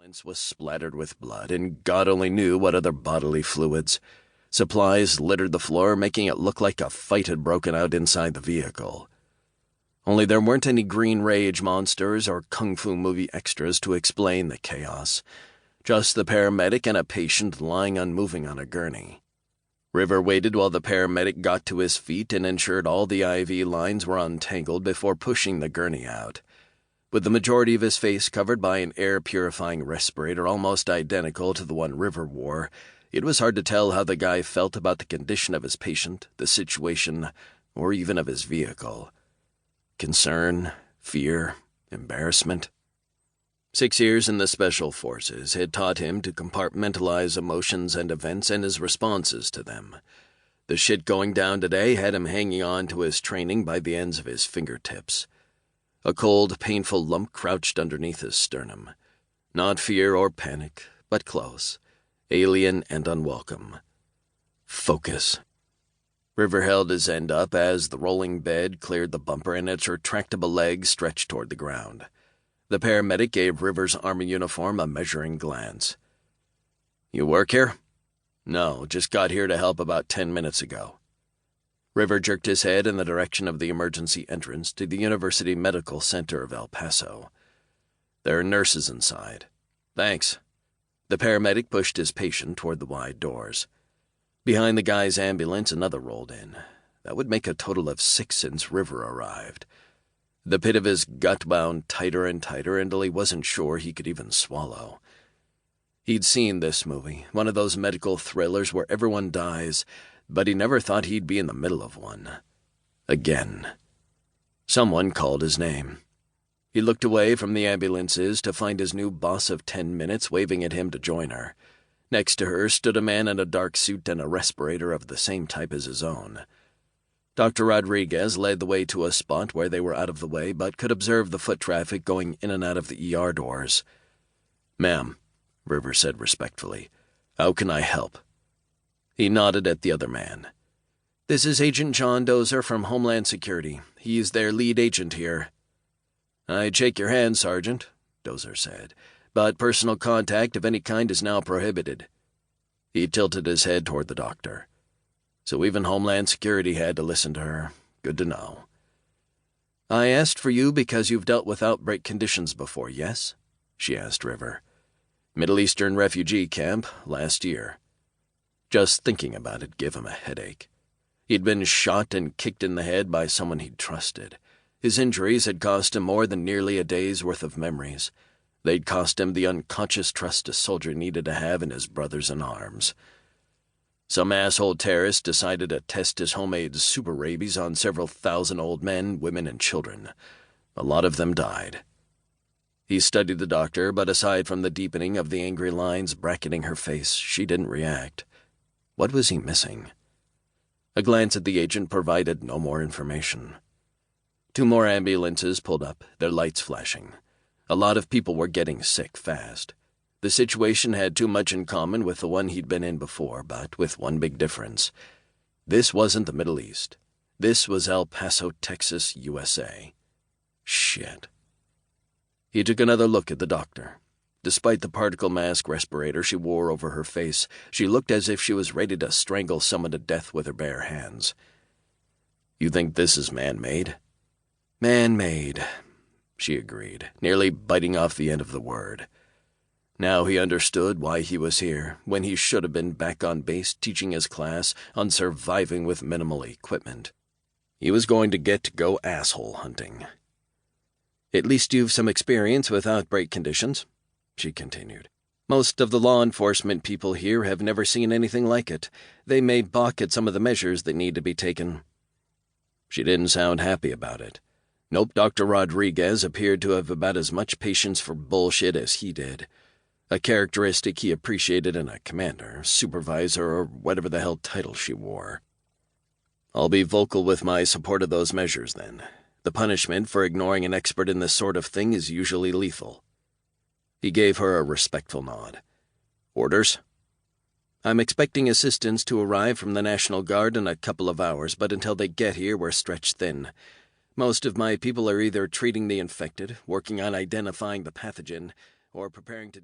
ambulance was splattered with blood, and God only knew what other bodily fluids. Supplies littered the floor, making it look like a fight had broken out inside the vehicle. Only there weren't any green rage monsters or kung fu movie extras to explain the chaos. Just the paramedic and a patient lying unmoving on a gurney. River waited while the paramedic got to his feet and ensured all the IV lines were untangled before pushing the gurney out. With the majority of his face covered by an air-purifying respirator almost identical to the one River wore, it was hard to tell how the guy felt about the condition of his patient, the situation, or even of his vehicle. Concern, fear, embarrassment. 6 years in the Special Forces had taught him to compartmentalize emotions and events and his responses to them. The shit going down today had him hanging on to his training by the ends of his fingertips. A cold, painful lump crouched underneath his sternum. Not fear or panic, but close, alien and unwelcome. Focus. River held his end up as the rolling bed cleared the bumper and its retractable legs stretched toward the ground. The paramedic gave River's army uniform a measuring glance. "You work here?" "No, just got here to help about 10 minutes ago." River jerked his head in the direction of the emergency entrance to the University Medical Center of El Paso. "There are nurses inside." "Thanks." The paramedic pushed his patient toward the wide doors. Behind the guy's ambulance, another rolled in. That would make a total of 6 since River arrived. The pit of his gut wound tighter and tighter until he wasn't sure he could even swallow. He'd seen this movie, one of those medical thrillers where everyone dies, but he never thought he'd be in the middle of one. Again. Someone called his name. He looked away from the ambulances to find his new boss of 10 minutes waving at him to join her. Next to her stood a man in a dark suit and a respirator of the same type as his own. Dr. Rodriguez led the way to a spot where they were out of the way but could observe the foot traffic going in and out of the ER doors. "Ma'am," River said respectfully, "how can I help?" He nodded at the other man. "This is Agent John Dozer from Homeland Security. He's their lead agent here." "I'd shake your hand, Sergeant," Dozer said, "but personal contact of any kind is now prohibited." He tilted his head toward the doctor. So even Homeland Security had to listen to her. Good to know. "I asked for you because you've dealt with outbreak conditions before, yes?" she asked River. "Middle Eastern refugee camp, last year." Just thinking about it gave him a headache. He'd been shot and kicked in the head by someone he'd trusted. His injuries had cost him more than nearly a day's worth of memories. They'd cost him the unconscious trust a soldier needed to have in his brothers in arms. Some asshole terrorist decided to test his homemade super rabies on several thousand old men, women, and children. A lot of them died. He studied the doctor, but aside from the deepening of the angry lines bracketing her face, she didn't react. What was he missing? A glance at the agent provided no more information. 2 more ambulances pulled up, their lights flashing. A lot of people were getting sick fast. The situation had too much in common with the one he'd been in before, but with one big difference. This wasn't the Middle East. This was El Paso, Texas, USA. Shit. He took another look at the doctor. Despite the particle mask respirator she wore over her face, she looked as if she was ready to strangle someone to death with her bare hands. "You think this is man-made?" "Man-made," she agreed, nearly biting off the end of the word. Now he understood why he was here, when he should have been back on base teaching his class on surviving with minimal equipment. He was going to get to go asshole hunting. "At least you've some experience with outbreak conditions," she continued. "Most of the law enforcement people here have never seen anything like it. They may balk at some of the measures that need to be taken." She didn't sound happy about it. Nope, Dr. Rodriguez appeared to have about as much patience for bullshit as he did. A characteristic he appreciated in a commander, supervisor, or whatever the hell title she wore. "I'll be vocal with my support of those measures, then. The punishment for ignoring an expert in this sort of thing is usually lethal." He gave her a respectful nod. "Orders?" "I'm expecting assistance to arrive from the National Guard in a couple of hours, but until they get here, we're stretched thin. Most of my people are either treating the infected, working on identifying the pathogen, or preparing to